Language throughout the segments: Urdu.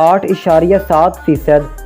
8.7%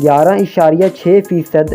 11.6%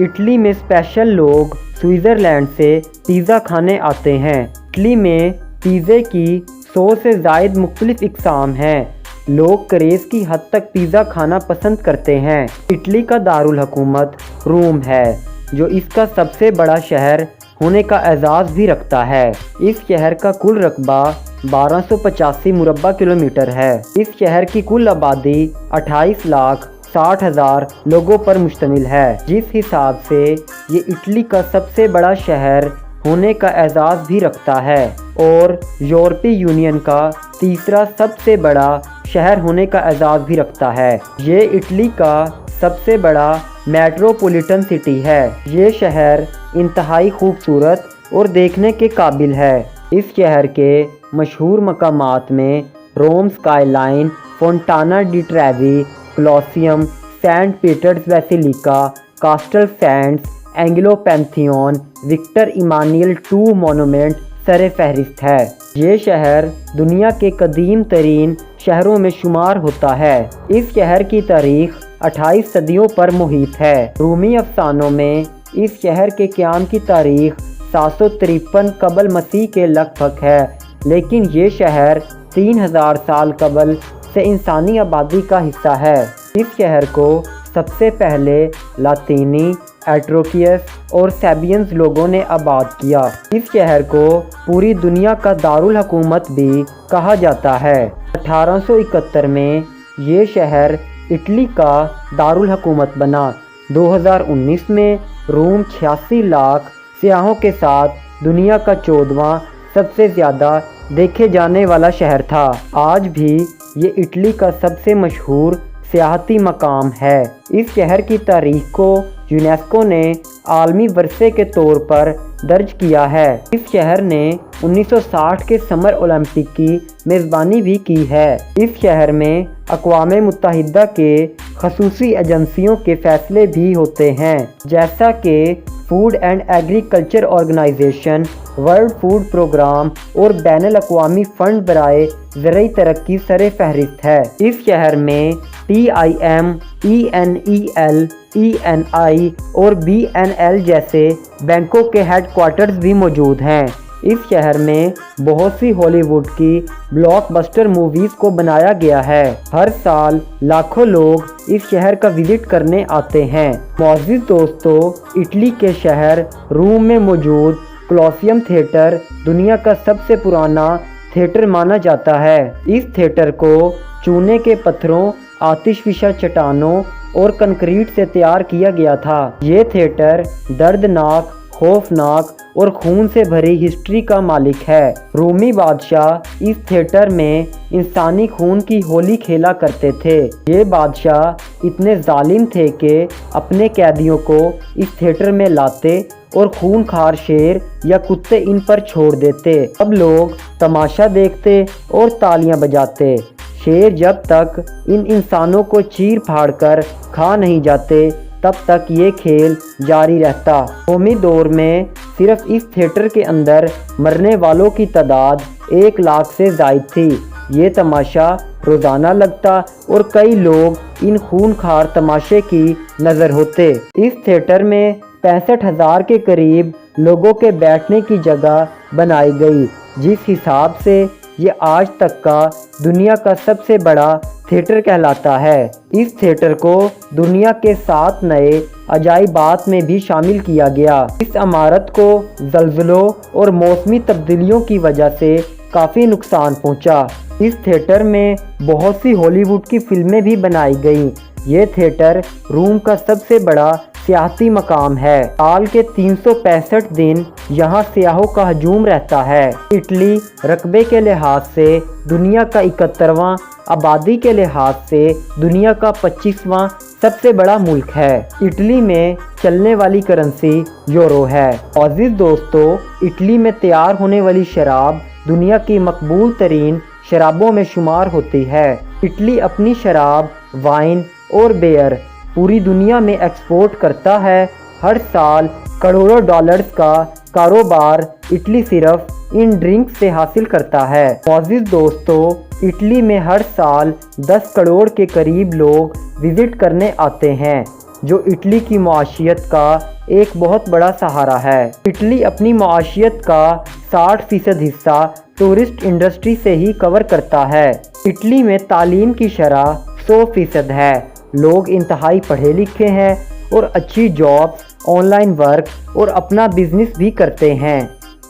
اٹلی میں اسپیشل لوگ سوئٹزرلینڈ سے پیزا کھانے آتے ہیں۔ اٹلی میں پیزے کی 100 سے زائد مختلف اقسام ہیں۔ لوگ کریز کی حد تک پیزا کھانا پسند کرتے ہیں۔ اٹلی کا دارالحکومت روم ہے، جو اس کا سب سے بڑا شہر ہونے کا اعزاز بھی رکھتا ہے۔ اس شہر کا کل رقبہ 1285 مربع کلومیٹر ہے۔ اس شہر کی کل آبادی 28,60,000 لوگوں پر مشتمل ہے، جس حساب سے یہ اٹلی کا سب سے بڑا شہر ہونے کا اعزاز بھی رکھتا ہے اور یورپی یونین کا تیسرا سب سے بڑا شہر ہونے کا اعزاز بھی رکھتا ہے۔ یہ اٹلی کا سب سے بڑا میٹروپولیٹن سٹی ہے۔ یہ شہر انتہائی خوبصورت اور دیکھنے کے قابل ہے۔ اس شہر کے مشہور مقامات میں Rome skyline, Fontana di Trevi, Colosseum, Saint Peter's Basilica, Castel Sant, Angelo Pantheon, Victor Emmanuel II monument سر فہرست ہے۔ یہ شہر دنیا کے قدیم ترین شہروں میں شمار ہوتا ہے۔ اس شہر کی تاریخ 28 صدیوں پر محیط ہے۔ رومی افسانوں میں اس شہر کے قیام کی تاریخ 753 قبل مسیح کے لگ بھگ ہے، لیکن یہ شہر 3000 سال قبل سے انسانی آبادی کا حصہ ہے۔ اس شہر کو سب سے پہلے لاطینی، ایٹروکیس اور سیبینز لوگوں نے آباد کیا۔ اس شہر کو پوری دنیا کا دارالحکومت بھی کہا جاتا ہے۔ 1871 میں یہ شہر اٹلی کا دارالحکومت بنا۔ 2019 میں روم 86 لاکھ سیاحوں کے ساتھ دنیا کا 14واں سب سے زیادہ دیکھے جانے والا شہر تھا۔ آج بھی یہ اٹلی کا سب سے مشہور سیاحتی مقام ہے۔ اس شہر کی تاریخ کو یونیسکو نے عالمی ورثے کے طور پر درج کیا ہے۔ اس شہر نے 1960 کے سمر اولمپک کی میزبانی بھی کی ہے۔ اس شہر میں اقوام متحدہ کے خصوصی ایجنسیوں کے فیصلے بھی ہوتے ہیں، جیسا کہ Food and Agriculture Organization, World Food Programme اور بین الاقوامی فنڈ برائے زرعی ترقی سر فہرست ہے۔ اس شہر میں TIM، ENEL، ENI اور BNL جیسے بینکوں کے ہیڈ کوارٹرز بھی موجود ہیں۔ اس شہر میں بہت سی ہالی ووڈ کی بلاک بسٹر موویز کو بنایا گیا ہے۔ ہر سال لاکھوں لوگ اس شہر کا وزٹ کرنے آتے ہیں۔ معزز دوستو، اٹلی کے شہر روم میں موجود کولوسیوم تھیٹر دنیا کا سب سے پرانا تھیٹر مانا جاتا ہے۔ اس تھیٹر کو چونے کے پتھروں، آتش فشاں چٹانوں اور کنکریٹ سے تیار کیا گیا تھا۔ یہ تھیٹر دردناک، خوفناک اور خون سے بھری ہسٹری کا مالک ہے۔ رومی بادشاہ اس تھیٹر میں انسانی خون کی ہولی کھیلا کرتے تھے۔ یہ بادشاہ اتنے ظالم تھے کہ اپنے قیدیوں کو اس تھیٹر میں لاتے اور خون خوار شیر یا کتے ان پر چھوڑ دیتے۔ اب لوگ تماشا دیکھتے اور تالیاں بجاتے۔ شیر جب تک ان انسانوں کو چیر پھاڑ کر کھا نہیں جاتے تب تک یہ کھیل جاری رہتا۔ رومی دور میں صرف اس تھیٹر کے اندر مرنے والوں کی تعداد 1 لاکھ سے زائد تھی۔ یہ تماشا روزانہ لگتا اور کئی لوگ ان خونخوار تماشے کی نظر ہوتے۔ اس تھیٹر میں 65,000 کے قریب لوگوں کے بیٹھنے کی جگہ بنائی گئی، جس حساب سے یہ آج تک کا دنیا کا سب سے بڑا تھیٹر کہلاتا ہے۔ اس تھیٹر کو دنیا کے 7 نئے عجائبات میں بھی شامل کیا گیا۔ اس عمارت کو زلزلوں اور موسمی تبدیلیوں کی وجہ سے کافی نقصان پہنچا۔ اس تھیٹر میں بہت سی ہالی ووڈ کی فلمیں بھی بنائی گئیں۔ یہ تھیٹر روم کا سب سے بڑا سیاحتی مقام ہے۔ سال کے 365 دن یہاں سیاحوں کا ہجوم رہتا ہے۔ اٹلی رقبے کے لحاظ سے دنیا کا 71واں، آبادی کے لحاظ سے دنیا کا 25واں سب سے بڑا ملک ہے۔ اٹلی میں چلنے والی کرنسی یورو ہے۔ عزیز دوستو، اٹلی میں تیار ہونے والی شراب دنیا کی مقبول ترین شرابوں میں شمار ہوتی ہے۔ اٹلی اپنی شراب، وائن اور بیئر پوری دنیا میں ایکسپورٹ کرتا ہے۔ ہر سال کروڑوں ڈالرز کا کاروبار اٹلی صرف ان ڈرنکس سے حاصل کرتا ہے۔ معزز دوستو، اٹلی میں ہر سال 10 کروڑ کے قریب لوگ وزٹ کرنے آتے ہیں۔ جو اٹلی کی معیشت کا ایک بہت بڑا سہارا ہے۔ اٹلی اپنی معیشت کا 60% حصہ ٹورسٹ انڈسٹری سے ہی کور کرتا ہے۔ اٹلی میں تعلیم کی شرح 100% ہے۔ لوگ انتہائی پڑھے لکھے ہیں اور اچھی جابز، آن لائن ورک اور اپنا بزنس بھی کرتے ہیں۔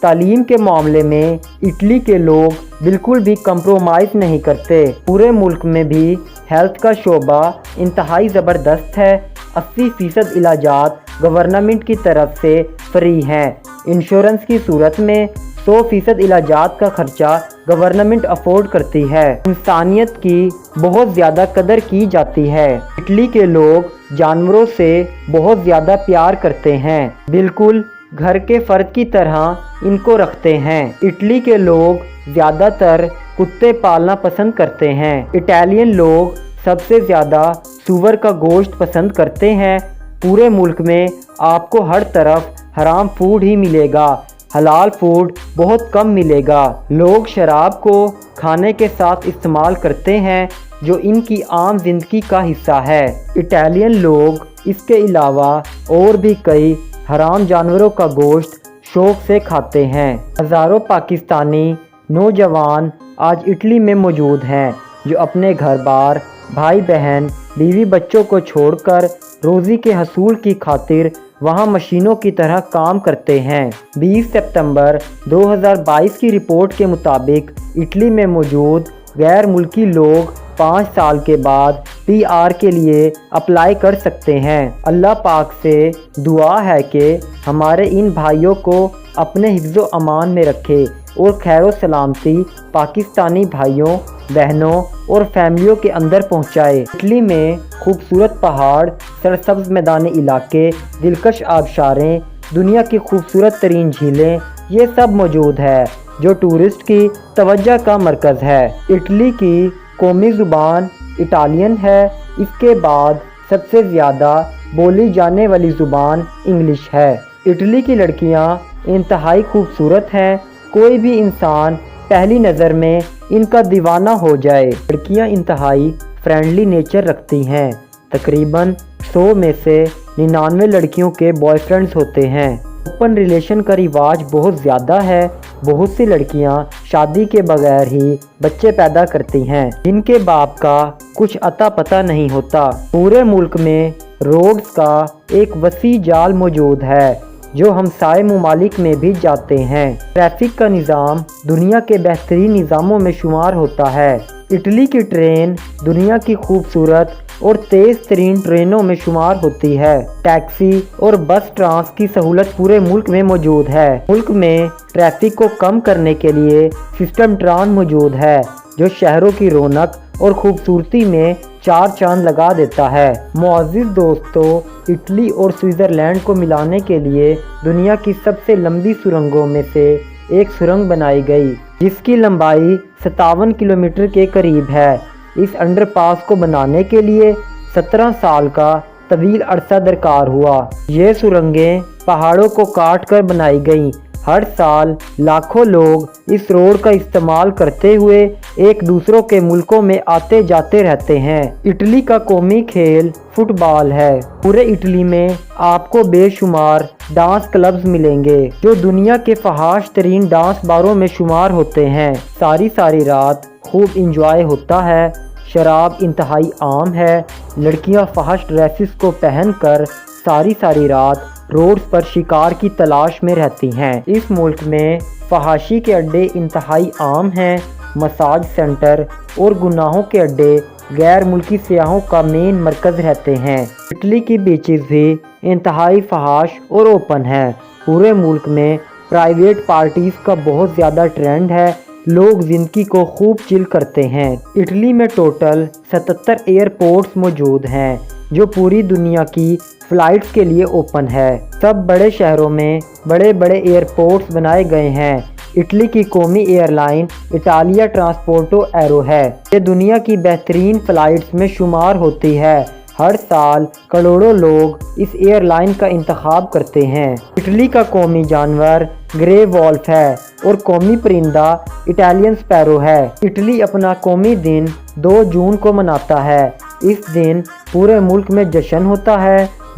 تعلیم کے معاملے میں اٹلی کے لوگ بالکل بھی کمپرومائز نہیں کرتے۔ پورے ملک میں بھی ہیلتھ کا شعبہ انتہائی زبردست ہے۔ 80% علاجات گورنمنٹ کی طرف سے فری ہیں۔ انشورنس کی صورت میں 100% علاجات کا خرچہ گورنمنٹ افورڈ کرتی ہے۔ انسانیت کی بہت زیادہ قدر کی جاتی ہے۔ اٹلی کے لوگ جانوروں سے بہت زیادہ پیار کرتے ہیں، بالکل گھر کے فرد کی طرح ان کو رکھتے ہیں۔ اٹلی کے لوگ زیادہ تر کتے پالنا پسند کرتے ہیں۔ اٹالین لوگ سب سے زیادہ سور کا گوشت پسند کرتے ہیں۔ پورے ملک میں آپ کو ہر طرف حرام فوڈ ہی ملے گا، حلال فوڈ بہت کم ملے گا۔ لوگ شراب کو کھانے کے ساتھ استعمال کرتے ہیں، جو ان کی عام زندگی کا حصہ ہے۔ اٹالین لوگ اس کے علاوہ اور بھی کئی حرام جانوروں کا گوشت شوق سے کھاتے ہیں۔ ہزاروں پاکستانی نوجوان آج اٹلی میں موجود ہیں، جو اپنے گھر بار، بھائی بہن، بیوی بچوں کو چھوڑ کر روزی کے حصول کی خاطر وہاں مشینوں کی طرح کام کرتے ہیں۔ 20 ستمبر 2022 کی رپورٹ کے مطابق اٹلی میں موجود غیر ملکی لوگ 5 سال کے بعد PR کے لیے اپلائی کر سکتے ہیں۔ اللہ پاک سے دعا ہے کہ ہمارے ان بھائیوں کو اپنے حفظ و امان میں رکھے اور خیر و سلامتی پاکستانی بھائیوں، بہنوں اور فیملیوں کے اندر پہنچائے۔ اٹلی میں خوبصورت پہاڑ، سرسبز میدانی علاقے، دلکش آبشاریں، دنیا کی خوبصورت ترین جھیلیں، یہ سب موجود ہے جو ٹورسٹ کی توجہ کا مرکز ہے۔ اٹلی کی قومی زبان اٹالین ہے۔ اس کے بعد سب سے زیادہ بولی جانے والی زبان انگلش ہے۔ اٹلی کی لڑکیاں انتہائی خوبصورت ہیں، کوئی بھی انسان پہلی نظر میں ان کا دیوانہ ہو جائے۔ لڑکیاں انتہائی فرینڈلی نیچر رکھتی ہیں۔ تقریباً 100 میں سے 99 لڑکیوں کے بوائے فرینڈز ہوتے ہیں۔ اوپن ریلیشن کا رواج بہت زیادہ ہے۔ بہت سی لڑکیاں شادی کے بغیر ہی بچے پیدا کرتی ہیں، جن کے باپ کا کچھ اتا پتہ نہیں ہوتا۔ پورے ملک میں روڈز کا ایک وسیع جال موجود ہے، جو ہمسائے ممالک میں بھی جاتے ہیں۔ ٹریفک کا نظام دنیا کے بہترین نظاموں میں شمار ہوتا ہے۔ اٹلی کی ٹرین دنیا کی خوبصورت اور تیز ترین ٹرینوں میں شمار ہوتی ہے۔ ٹیکسی اور بس ٹرانس کی سہولت پورے ملک میں موجود ہے۔ ملک میں ٹریفک کو کم کرنے کے لیے سسٹم ٹران موجود ہے، جو شہروں کی رونق اور خوبصورتی میں 4 چاند لگا دیتا ہے۔ معزز دوستو، اٹلی اور سوئٹزرلینڈ کو ملانے کے لیے دنیا کی سب سے لمبی سرنگوں میں سے ایک سرنگ بنائی گئی، جس کی لمبائی 57 کلومیٹر کے قریب ہے۔ اس انڈر پاس کو بنانے کے لیے 17 سال کا طویل عرصہ درکار ہوا۔ یہ سرنگیں پہاڑوں کو کاٹ کر بنائی گئیں۔ ہر سال لاکھوں لوگ اس روڈ کا استعمال کرتے ہوئے ایک دوسروں کے ملکوں میں آتے جاتے رہتے ہیں۔ اٹلی کا قومی کھیل فٹ بال ہے۔ پورے اٹلی میں آپ کو بے شمار ڈانس کلبز ملیں گے، جو دنیا کے فحاش ترین ڈانس باروں میں شمار ہوتے ہیں۔ ساری رات خوب انجوائے ہوتا ہے۔ شراب انتہائی عام ہے۔ لڑکیاں فحش ڈریسز کو پہن کر ساری رات روڈز پر شکار کی تلاش میں رہتی ہیں۔ اس ملک میں فحاشی کے اڈے انتہائی عام ہیں۔ مساج سینٹر اور گناہوں کے اڈے غیر ملکی سیاحوں کا مین مرکز رہتے ہیں۔ اٹلی کی بیچز بھی انتہائی فحاش اور اوپن ہیں۔ پورے ملک میں پرائیویٹ پارٹیز کا بہت زیادہ ٹرینڈ ہے۔ لوگ زندگی کو خوب چل کرتے ہیں۔ اٹلی میں ٹوٹل 77 ایئرپورٹس موجود ہیں، جو پوری دنیا کی فلائٹس کے لیے اوپن ہے۔ سب بڑے شہروں میں بڑے ایئرپورٹس بنائے گئے ہیں۔ اٹلی کی قومی ایئر لائن اٹالیا ٹرانسپورٹو ایرو ہے۔ یہ دنیا کی بہترین فلائٹس میں شمار ہوتی ہے۔ ہر سال کروڑوں لوگ اس ایئر لائن کا انتخاب کرتے ہیں۔ اٹلی کا قومی جانور گرے وولف ہے اور قومی پرندہ اٹالین سپیرو ہے۔ اٹلی اپنا قومی دن 2 جون کو مناتا ہے۔ اس دن پورے ملک میں جشن ہوتا ہے۔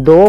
2